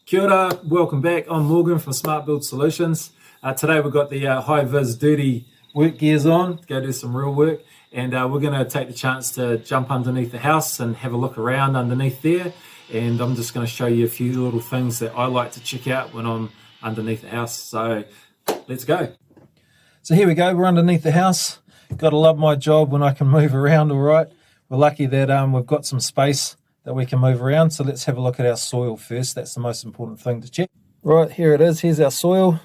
Kia ora, welcome back. I'm Morgan from Smart Build Solutions. Today we've got the high-vis dirty work gears on to go do some real work, and we're going to take the chance to jump underneath the house and have a look around underneath there. And I'm just going to show you a few little things that I like to check out when I'm underneath the house. So let's go. So here we go, we're underneath the house. Gotta love my job when I can move around all right. We're lucky that we've got some space that we can move around. So let's have a look at our soil first. That's the most important thing to check. Right, here it is. Here's our soil.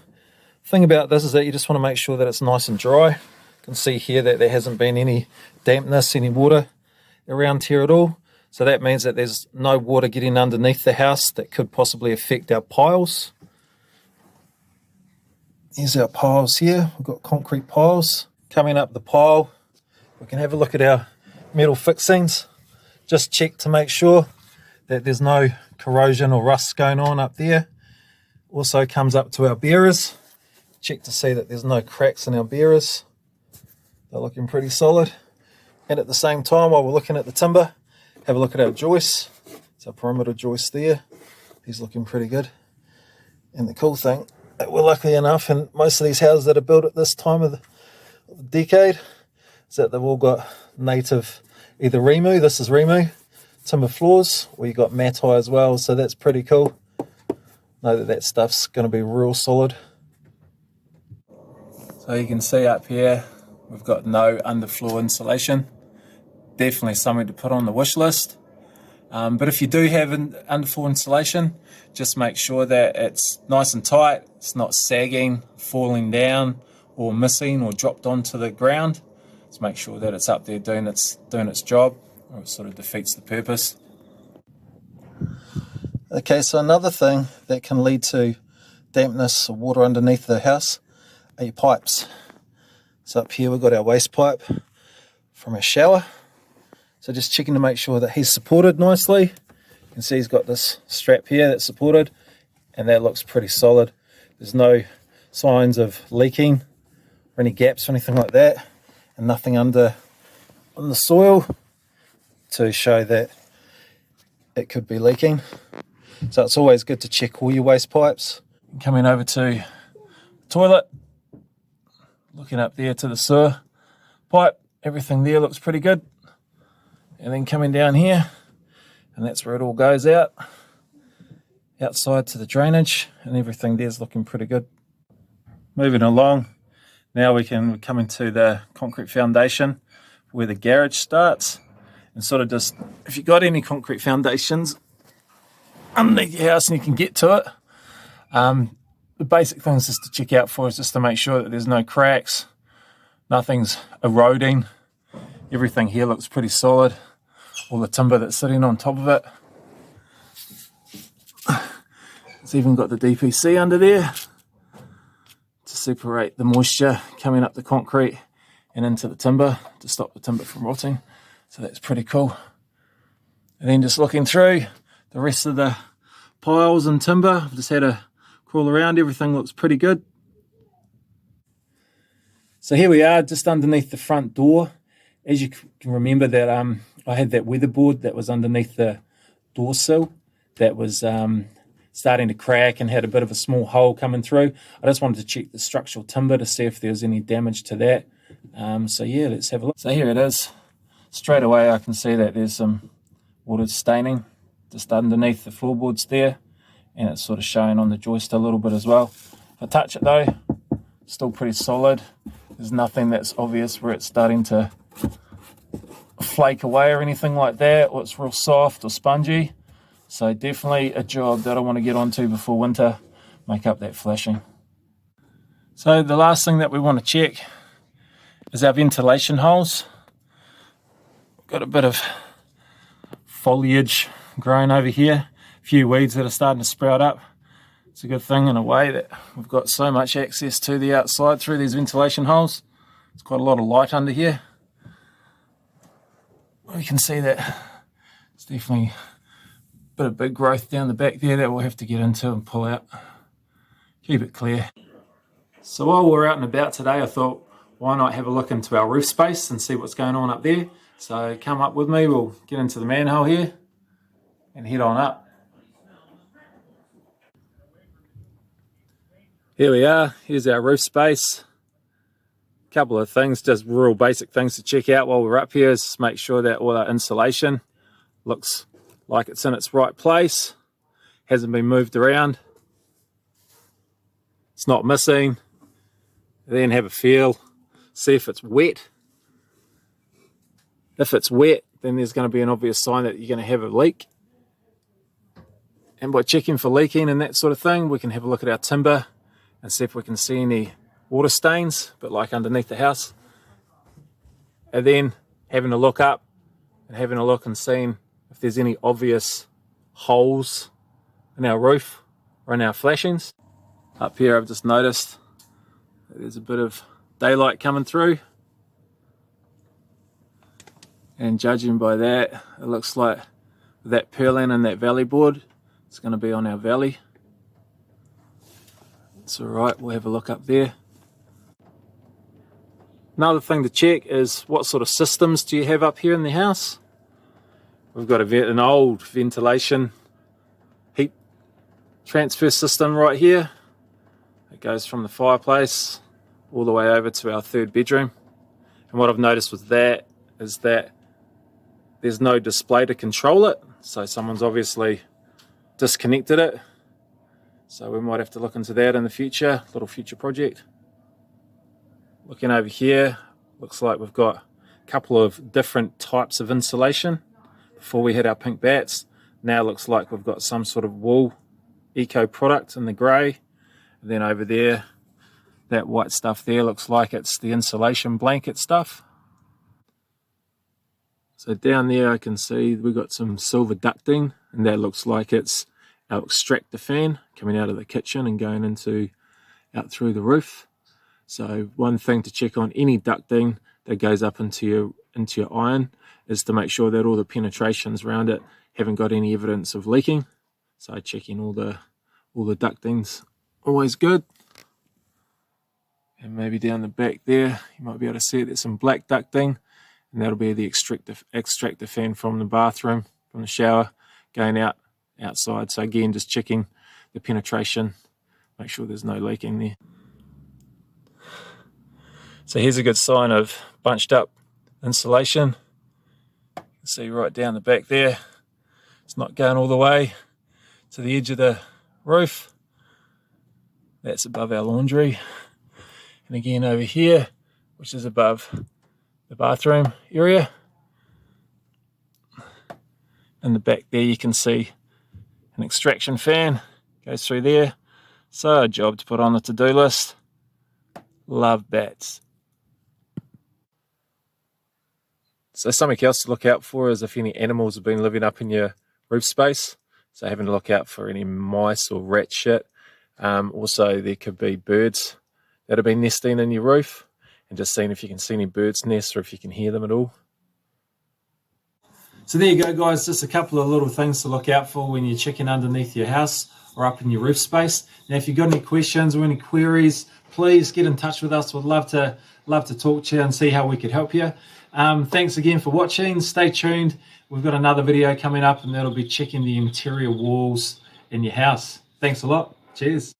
Thing about this is that you just want to make sure that it's nice and dry. You can see here that there hasn't been any dampness, any water around here at all. So that means that there's no water getting underneath the house that could possibly affect our piles. Here's our piles here. We've got concrete piles. Coming up the pile, we can have a look at our metal fixings. Just check to make sure that there's no corrosion or rust going on up there. Also comes up to our bearers. Check to see that there's no cracks in our bearers. They're looking pretty solid. And at the same time, while we're looking at the timber, have a look at our joists. It's our perimeter joist there. He's looking pretty good. And the cool thing, that we're lucky enough, and most of these houses that are built at this time of the decade, is that they've all got native either Rimu, this is Rimu, timber floors, or you got Matai as well, so that's pretty cool. Know that stuff's going to be real solid. So you can see up here, we've got no underfloor insulation. Definitely something to put on the wish list. But if you do have an underfloor insulation, just make sure that it's nice and tight, it's not sagging, falling down, or missing or dropped onto the ground. Let's make sure that it's up there doing its job, or it sort of defeats the purpose. Okay, so another thing that can lead to dampness or water underneath the house are your pipes. So up here we've got our waste pipe from our shower. So just checking to make sure that he's supported nicely. You can see he's got this strap here that's supported, and that looks pretty solid. There's no signs of leaking or any gaps or anything like that, and nothing under on the soil to show that it could be leaking. So it's always good to check all your waste pipes. Coming over to the toilet, looking up there to the sewer pipe, everything there looks pretty good. And then coming down here, and that's where it all goes out, outside to the drainage, and everything there's looking pretty good. Moving along, now we're coming to the concrete foundation where the garage starts, and sort of just, if you've got any concrete foundations underneath your house and you can get to it, the basic things just to check out for is just to make sure that there's no cracks, nothing's eroding, everything here looks pretty solid, all the timber that's sitting on top of it. It's even got the DPC under there to separate the moisture coming up the concrete and into the timber to stop the timber from rotting. So that's pretty cool. And then just looking through the rest of the piles and timber, I've just had a crawl around, everything looks pretty good. So here we are just underneath the front door. As you can remember that I had that weatherboard that was underneath the door sill that was starting to crack and had a bit of a small hole coming through. I just wanted to check the structural timber to see if there was any damage to that. So yeah, let's have a look. So here it is. Straight away I can see that there's some water staining just underneath the floorboards there, and it's sort of showing on the joist a little bit as well. If I touch it though, still pretty solid. There's nothing that's obvious where it's starting to flake away or anything like that, or it's real soft or spongy. So definitely a job that I want to get onto before winter, make up that flashing. So the last thing that we want to check is our ventilation holes. Got a bit of foliage growing over here, a few weeds that are starting to sprout up. It's a good thing in a way that we've got so much access to the outside through these ventilation holes. There's quite a lot of light under here. We can see that it's definitely a bit of big growth down the back there that we'll have to get into and pull out. Keep it clear. So while we're out and about today, I thought, why not have a look into our roof space and see what's going on up there. So come up with me, we'll get into the manhole here and head on up. Here we are, here's our roof space. A couple of things, just real basic things to check out while we're up here is make sure that all our insulation looks like it's in its right place, hasn't been moved around, it's not missing. Then have a feel, see if it's wet. If it's wet, then there's going to be an obvious sign that you're going to have a leak. And by checking for leaking and that sort of thing, we can have a look at our timber and see if we can see any water stains, but like underneath the house. And then having a look up and having a look and seeing if there's any obvious holes in our roof or in our flashings. Up here I've just noticed that there's a bit of daylight coming through. And judging by that, it looks like that purlin and that valley board, it's going to be on our valley. It's alright, we'll have a look up there. Another thing to check is what sort of systems do you have up here in the house. We've got an old ventilation heat transfer system right here. It goes from the fireplace all the way over to our third bedroom. And what I've noticed with that is that there's no display to control it. So someone's obviously disconnected it. So we might have to look into that in the future, little future project. Looking over here, looks like we've got a couple of different types of insulation. Before we had our pink bats, now looks like we've got some sort of wool eco product in the grey. And then over there, that white stuff there looks like it's the insulation blanket stuff. So down there I can see we've got some silver ducting, and that looks like it's our extractor fan coming out of the kitchen and going out through the roof. So one thing to check on any ducting that goes up into your iron is to make sure that all the penetrations around it haven't got any evidence of leaking. So checking all the ducting's always good. And maybe down the back there, you might be able to see there's some black ducting, and that'll be the extractor fan from the bathroom, from the shower, going outside. So again, just checking the penetration, make sure there's no leaking there. So here's a good sign of bunched up insulation. You can see right down the back there, it's not going all the way to the edge of the roof. That's above our laundry. And again over here, which is above the bathroom area. In the back there you can see an extraction fan goes through there. So a job to put on the to-do list. Love bats. So something else to look out for is if any animals have been living up in your roof space. So having to look out for any mice or rat shit. Also there could be birds that have been nesting in your roof, and just seeing if you can see any birds' nests or if you can hear them at all. So there you go, guys, just a couple of little things to look out for when you're checking underneath your house or up in your roof space. Now if you've got any questions or any queries, please get in touch with us. We'd love to talk to you and see how we could help you. Thanks again for watching. Stay tuned. We've got another video coming up, and that'll be checking the interior walls in your house. Thanks a lot. Cheers.